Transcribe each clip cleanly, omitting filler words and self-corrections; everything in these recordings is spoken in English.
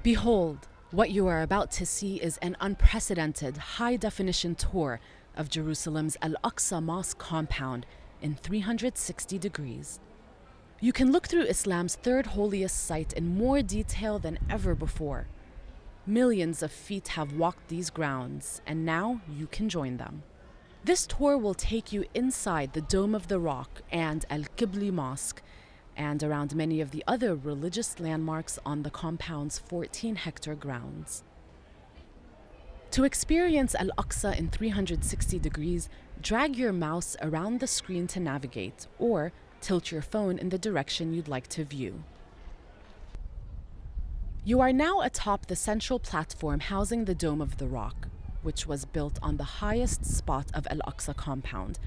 Behold, what you are about to see is an unprecedented high-definition tour of Jerusalem's Al-Aqsa Mosque compound in 360 degrees. You can look through Islam's third holiest site in more detail than ever before. Millions of feet have walked these grounds, and now you can join them. This tour will take you inside the Dome of the Rock and Al-Qibli Mosque, and around many of the other religious landmarks on the compound's 14-hectare grounds. To experience Al-Aqsa in 360 degrees, drag your mouse around the screen to navigate, or tilt your phone in the direction you'd like to view. You are now atop the central platform housing the Dome of the Rock, which was built on the highest spot of Al-Aqsa compound,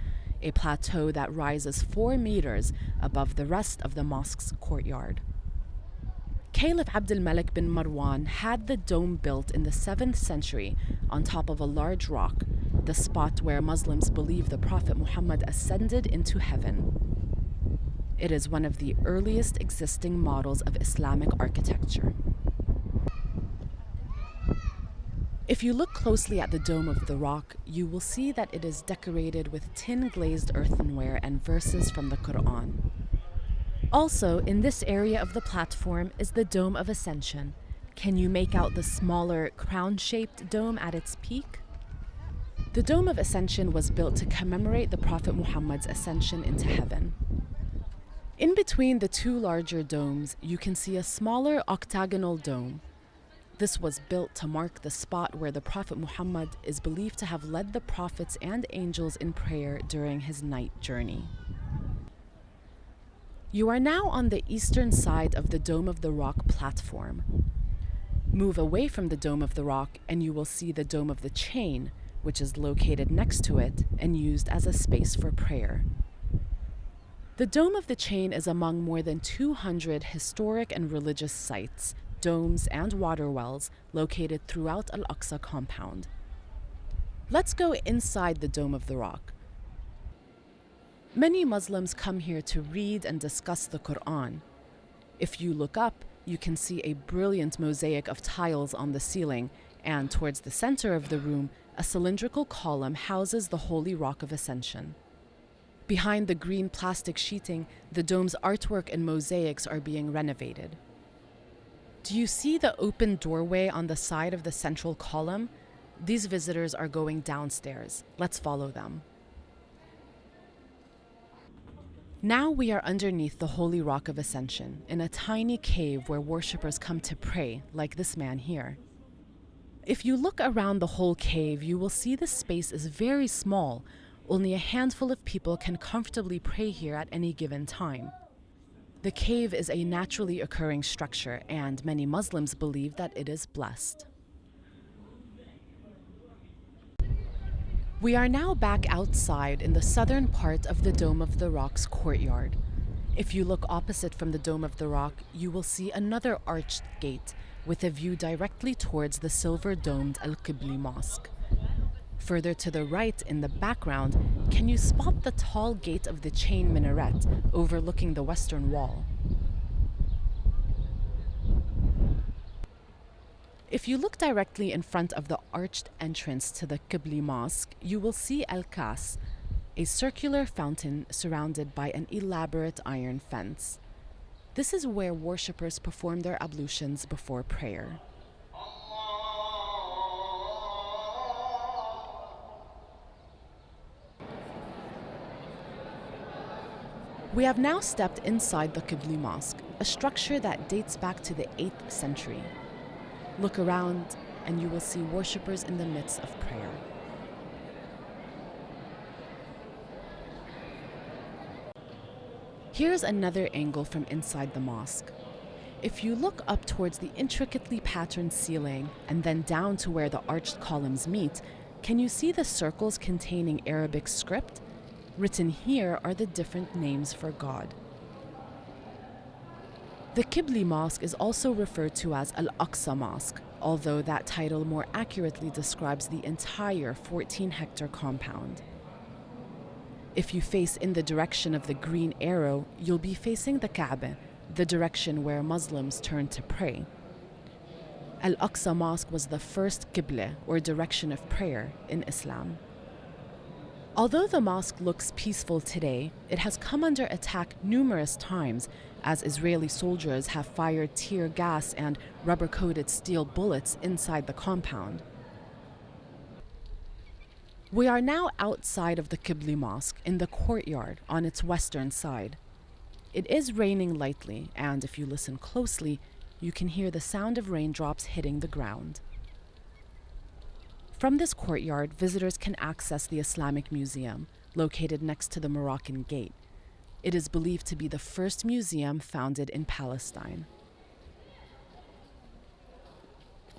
a plateau that rises 4 meters above the rest of the mosque's courtyard. Caliph Abdul Malik bin Marwan had the dome built in the 7th century on top of a large rock, the spot where Muslims believe the Prophet Muhammad ascended into heaven. It is one of the earliest existing models of Islamic architecture. If you look closely at the Dome of the Rock, you will see that it is decorated with tin-glazed earthenware and verses from the Quran. Also, in this area of the platform is the Dome of Ascension. Can you make out the smaller, crown-shaped dome at its peak? The Dome of Ascension was built to commemorate the Prophet Muhammad's ascension into heaven. In between the two larger domes, you can see a smaller octagonal dome. This was built to mark the spot where the Prophet Muhammad is believed to have led the prophets and angels in prayer during his night journey. You are now on the eastern side of the Dome of the Rock platform. Move away from the Dome of the Rock and you will see the Dome of the Chain, which is located next to it and used as a space for prayer. The Dome of the Chain is among more than 200 historic and religious sites, domes, and water wells located throughout Al-Aqsa compound. Let's go inside the Dome of the Rock. Many Muslims come here to read and discuss the Quran. If you look up, you can see a brilliant mosaic of tiles on the ceiling, and towards the center of the room, a cylindrical column houses the Holy Rock of Ascension. Behind the green plastic sheeting, the dome's artwork and mosaics are being renovated. Do you see the open doorway on the side of the central column? These visitors are going downstairs. Let's follow them. Now we are underneath the Holy Rock of Ascension, in a tiny cave where worshippers come to pray, like this man here. If you look around the whole cave, you will see the space is very small. Only a handful of people can comfortably pray here at any given time. The cave is a naturally occurring structure, and many Muslims believe that it is blessed. We are now back outside in the southern part of the Dome of the Rock's courtyard. If you look opposite from the Dome of the Rock, you will see another arched gate with a view directly towards the silver-domed Al-Qibli Mosque. Further to the right in the background, can you spot the tall gate of the chain minaret overlooking the western wall? If you look directly in front of the arched entrance to the Qibli Mosque, you will see Al-Kas, a circular fountain surrounded by an elaborate iron fence. This is where worshippers perform their ablutions before prayer. We have now stepped inside the Qibli Mosque, a structure that dates back to the 8th century. Look around and you will see worshippers in the midst of prayer. Here's another angle from inside the mosque. If you look up towards the intricately patterned ceiling and then down to where the arched columns meet, can you see the circles containing Arabic script? Written here are the different names for God. The Qibli Mosque is also referred to as Al-Aqsa Mosque, although that title more accurately describes the entire 14-hectare compound. If you face in the direction of the green arrow, you'll be facing the Kaaba, the direction where Muslims turn to pray. Al-Aqsa Mosque was the first qibla, or direction of prayer, in Islam. Although the mosque looks peaceful today, it has come under attack numerous times as Israeli soldiers have fired tear gas and rubber-coated steel bullets inside the compound. We are now outside of the Qibli Mosque in the courtyard on its western side. It is raining lightly, and if you listen closely, you can hear the sound of raindrops hitting the ground. From this courtyard, visitors can access the Islamic Museum, located next to the Moroccan Gate. It is believed to be the first museum founded in Palestine.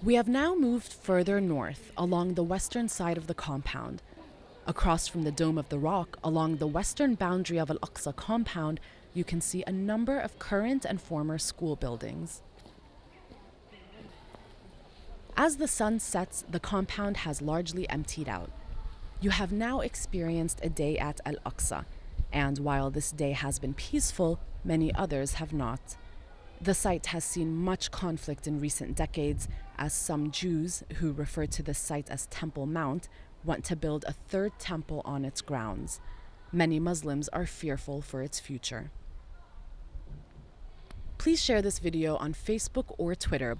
We have now moved further north along the western side of the compound. Across from the Dome of the Rock, along the western boundary of Al-Aqsa compound, you can see a number of current and former school buildings. As the sun sets, the compound has largely emptied out. You have now experienced a day at Al-Aqsa, and while this day has been peaceful, many others have not. The site has seen much conflict in recent decades, as some Jews, who refer to this site as Temple Mount, want to build a third temple on its grounds. Many Muslims are fearful for its future. Please share this video on Facebook or Twitter